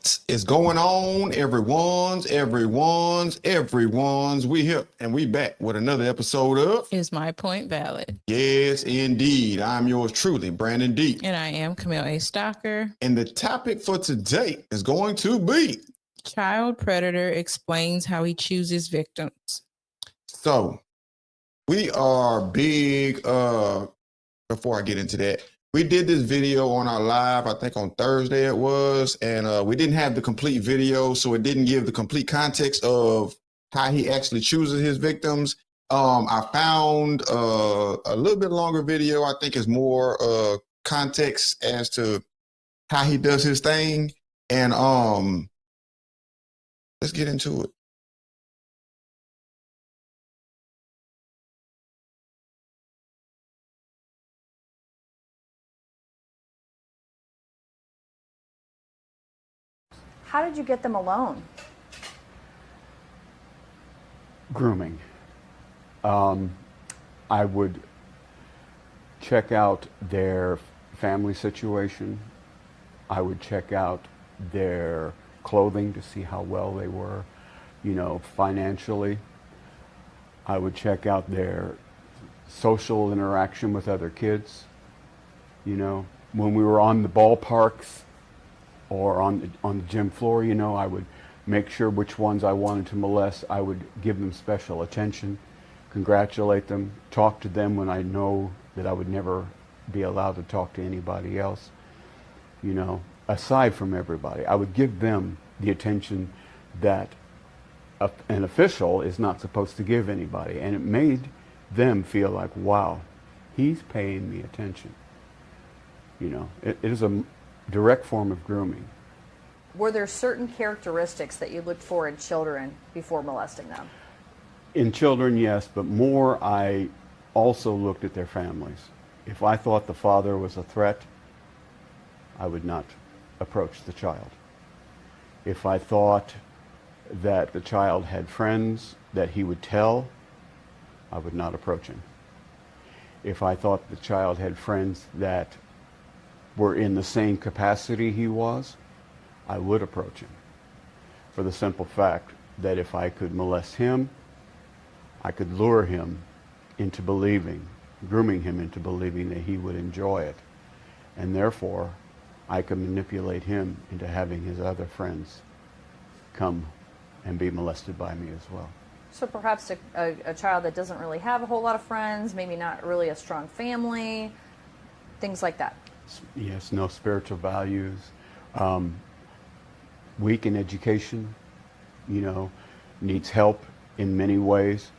What is going on, everyone's? We here and we back with another episode of Is My Point Valid? Yes, indeed. I'm yours truly, Brandon D. And I am Camille A. Stocker. And the topic for today is going to be Child predator explains how he chooses victims. So we are big, before I get into that, we did this video on our live, I think on Thursday it was, and we didn't have the complete video, so it didn't give the complete context of how he actually chooses his victims. I found a little bit longer video. I think is more context as to how he does his thing, and let's get into it. How did you get them alone? Grooming. I would check out their family situation. I would check out their clothing to see how well they were, financially. I would check out their social interaction with other kids. When we were on the ballparks or on the gym floor, I would make sure which ones I wanted to molest. I would give them special attention, congratulate them, talk to them when I know that I would never be allowed to talk to anybody else. Aside from everybody, I would give them the attention that an official is not supposed to give anybody. And it made them feel like, wow, he's paying me attention. It is a direct form of grooming. Were there certain characteristics that you looked for in children before molesting them? In children, yes, but more I also looked at their families. If I thought the father was a threat, I would not approach the child. If I thought that the child had friends that he would tell, I would not approach him. If I thought the child had friends that were in the same capacity he was, I would approach him. For the simple fact that if I could molest him, I could lure him into believing, grooming him into believing that he would enjoy it. And therefore, I could manipulate him into having his other friends come and be molested by me as well. So perhaps a child that doesn't really have a whole lot of friends, maybe not really a strong family, things like that. Yes, no spiritual values, weak in education, needs help in many ways,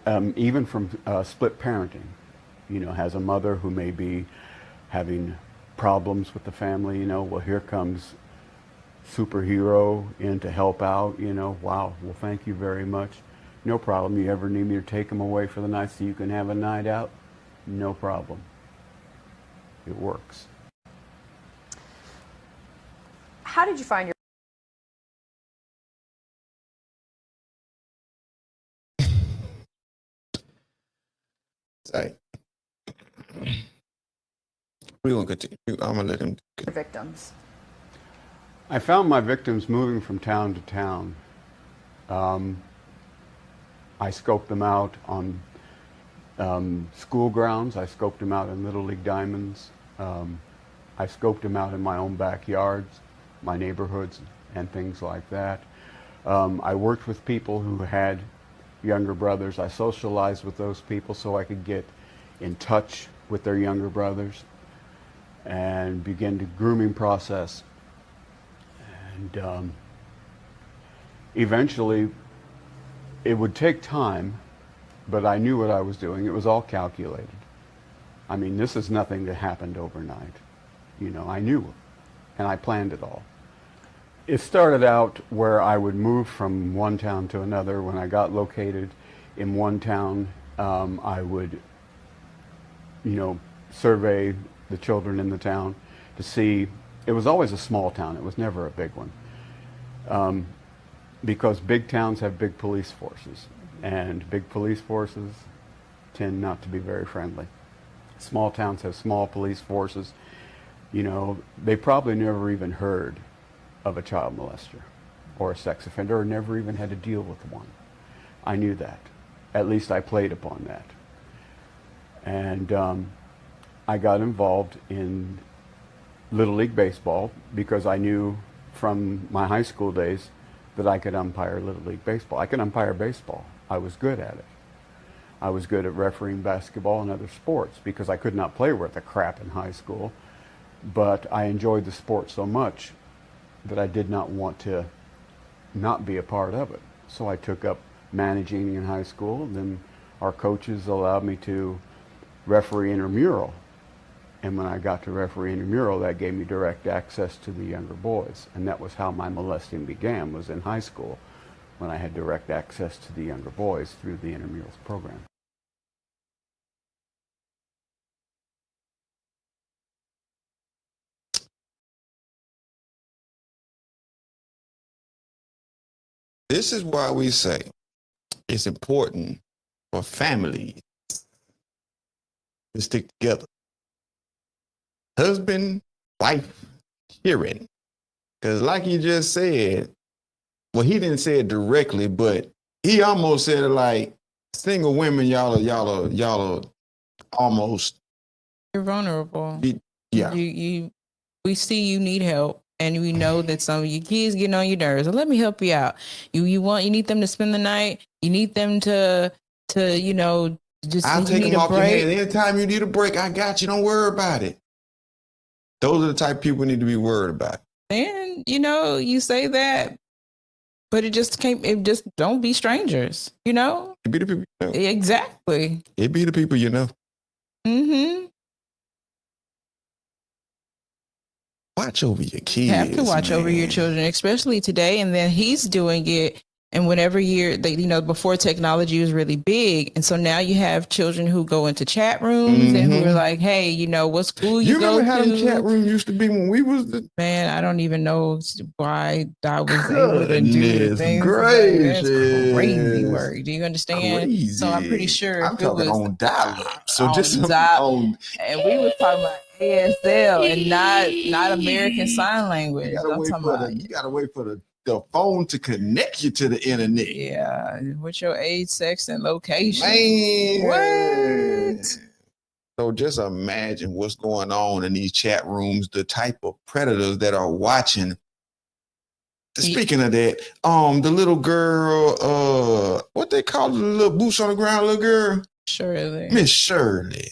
even from split parenting, has a mother who may be having problems with the family, well, here comes superhero in to help out, wow, well, thank you very much. No problem. You ever need me to take them away for the night so you can have a night out? No problem. It works. How did you find your... Say, we're gonna continue. I'm gonna let him. victims? I found my victims moving from town to town. I scoped them out on school grounds. I scoped them out in Little League Diamonds. I scoped them out in my own backyards, my neighborhoods, and things like that. I worked with people who had younger brothers. I socialized with those people so I could get in touch with their younger brothers and begin the grooming process. And eventually, it would take time, but I knew what I was doing. It was all calculated. I mean, this is nothing that happened overnight. I knew, and I planned it all. It started out where I would move from one town to another. When I got located in one town, I would, survey the children in the town to see. It was always a small town. It was never a big one. Because big towns have big police forces, and big police forces tend not to be very friendly. Small towns have small police forces. They probably never even heard of a child molester or a sex offender, or never even had to deal with one. I knew that. At least I played upon that. And I got involved in Little League Baseball because I knew from my high school days that I could umpire Little League Baseball. I could umpire baseball. I was good at it. I was good at refereeing basketball and other sports because I could not play worth a crap in high school. But I enjoyed the sport so much that I did not want to not be a part of it. So I took up managing in high school, and then our coaches allowed me to referee intramural. And when I got to referee intramural, that gave me direct access to the younger boys. And that was how my molesting began, was in high school, when I had direct access to the younger boys through the intramurals program. This is why we say it's important for families to stick together. Husband, wife, children. Because like you just said, well, he didn't say it directly, but he almost said it like, single women, y'all are almost. You're vulnerable. Yeah. We see you need help, and we know that some of your kids getting on your nerves. So let me help you out. You need them to spend the night. You need them to just. I'll take need them a off your break. hands. Anytime you need a break, I got you. Don't worry about it. Those are the type of people we need to be worried about. And you say that, but it just can't. It just don't be strangers. It be the people you know. Exactly. It be the people you know. Mm-hmm. Watch over your kids. You have to watch over your man. children, especially today. And then he's doing it. And whenever before technology was really big. And so now you have children who go into chat rooms and who are like, hey, what school you go to? You remember how them chat rooms used to be when we was Man, I don't even know why I was able to do the things. Gracious. That's crazy work. Do you understand? Crazy. So I'm pretty sure I'm if it talking was on dial-up. So on just dial- and we was talking about ASL and not American Sign Language. You gotta wait for the phone to connect you to the internet. Yeah, what's your age, sex, and location? Man. What? So just imagine what's going on in these chat rooms, the type of predators that are watching. Speaking of that, the little girl, what they call the little boots on the ground little girl? Shirley. Miss Shirley.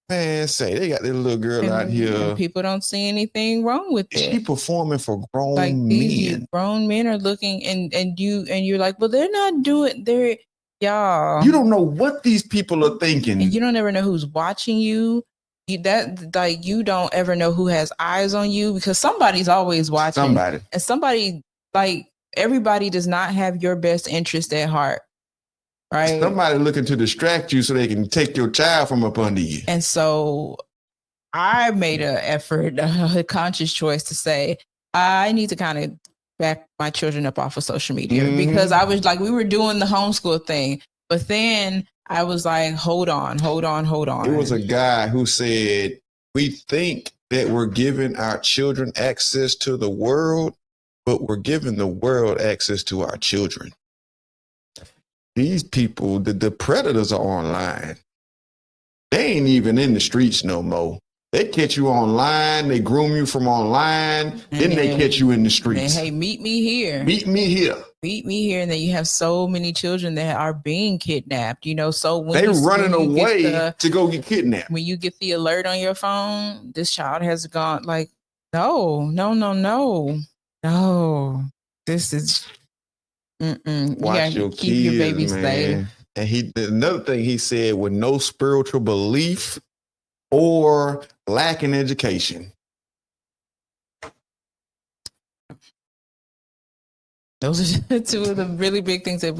Man, say they got this little girl out here. And people don't see anything wrong with it. She performing for grown like these men. Grown men are looking, and you're like, well, they're not doing. Y'all. You don't know what these people are thinking. And you don't ever know who's watching you. You don't ever know who has eyes on you, because somebody's always watching. And somebody, everybody does not have your best interest at heart. Right. Somebody looking to distract you so they can take your child from up under you. And so I made an effort, a conscious choice to say, I need to kind of back my children up off of social media, because I was like, we were doing the homeschool thing. But then I was like, hold on. It was a guy who said, we think that we're giving our children access to the world, but we're giving the world access to our children. These people, the predators are online. They ain't even in the streets no more. They catch you online. They groom you from online. Then they catch you in the streets. Hey, meet me here. Meet me here. Meet me here. And then you have so many children that are being kidnapped, so when they're running away to go get kidnapped. When you get the alert on your phone, this child has gone like, no. This is... Watch your keep kids, your baby man. safe. And another thing he said, with no spiritual belief or lack in education. Those are two of the really big things that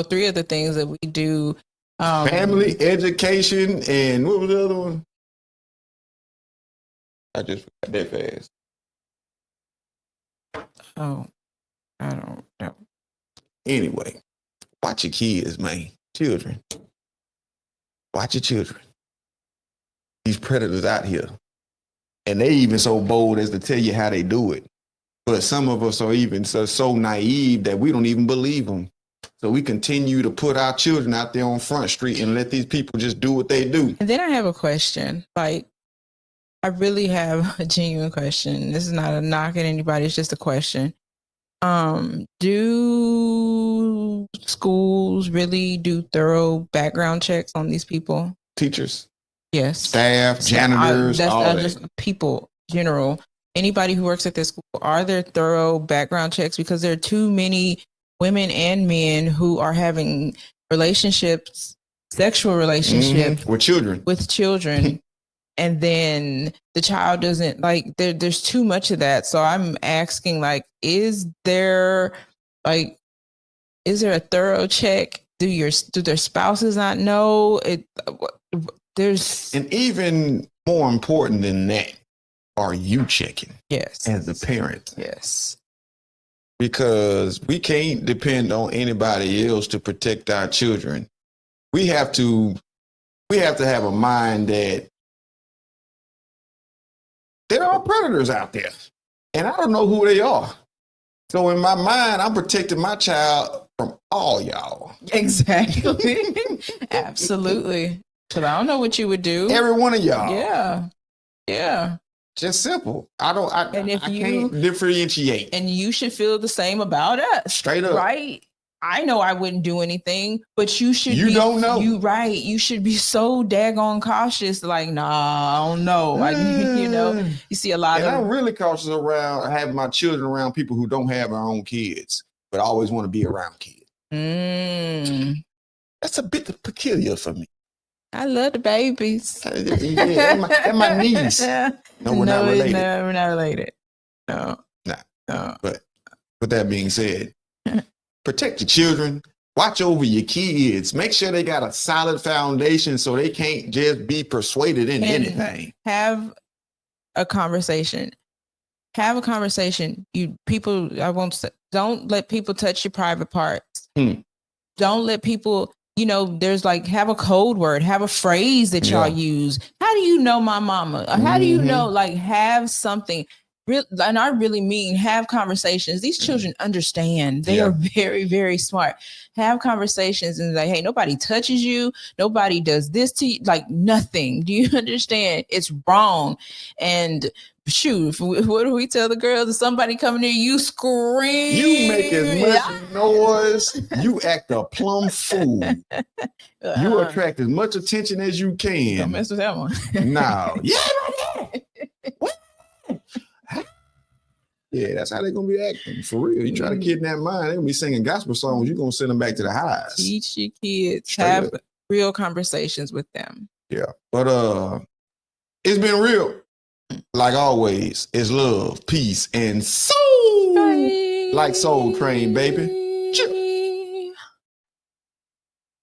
three of the things that we do. Family, education, and what was the other one? I just forgot that fast. Oh, I don't know. Anyway, watch your kids, man. Children. Watch your children. These predators out here. And they even so bold as to tell you how they do it. But some of us are even so naive that we don't even believe them. So we continue to put our children out there on Front Street and let these people just do what they do. And then I have a question. Like, I really have a genuine question. This is not a knock at anybody. It's just a question. Do schools really do thorough background checks on these people? Teachers, Yes. staff, janitors, all that. Just people, general. Anybody who works at this school, are there thorough background checks? Because there are too many women and men who are having relationships, sexual relationships with children. And then the child doesn't like there's too much of that. So I'm asking, like, is there a thorough check? Do their spouses not know it? And even more important than that, are you checking? Yes. As a parent. Yes. Because we can't depend on anybody else to protect our children. We have to have a mind that there are predators out there, and I don't know who they are. So in my mind, I'm protecting my child from all y'all. Exactly. Absolutely. Because I don't know what you would do. Every one of y'all. Yeah. Yeah. Just simple. I can't differentiate. And you should feel the same about us. Straight up. Right? I know I wouldn't do anything, but you should don't know. You should be so daggone cautious. Like, nah, I don't know. Like, you see a lot of. I'm really cautious around having my children around people who don't have their own kids, but always want to be around kids. That's a bit peculiar for me. I love the babies. Yeah, and my niece. No, we're not related. No, we're not related. No. No. But with that being said, protect your children. Watch over your kids. Make sure they got a solid foundation so they can't just be persuaded in anything. Have a conversation. Have a conversation. Don't let people touch your private parts. Don't let people, there's have a code word, have a phrase that y'all use. How do you know my mama? How do you know, have something? And I really mean have conversations. These children understand. They are very, very smart. Have conversations and hey, nobody touches you. Nobody does this to you. Nothing. Do you understand? It's wrong. And shoot, what do we tell the girls? If somebody coming near you, scream. You make as much noise. You act a plumb fool. You attract as much attention as you can. Don't mess with that one. No. What? Yeah, that's how they're going to be acting. For real. You try to kidnap mine, they're going to be singing gospel songs. You're going to send them back to the highs. Teach your kids. Have real conversations with them. Yeah. But it's been real. Like always, it's love, peace, and soul. Like Soul Train, baby.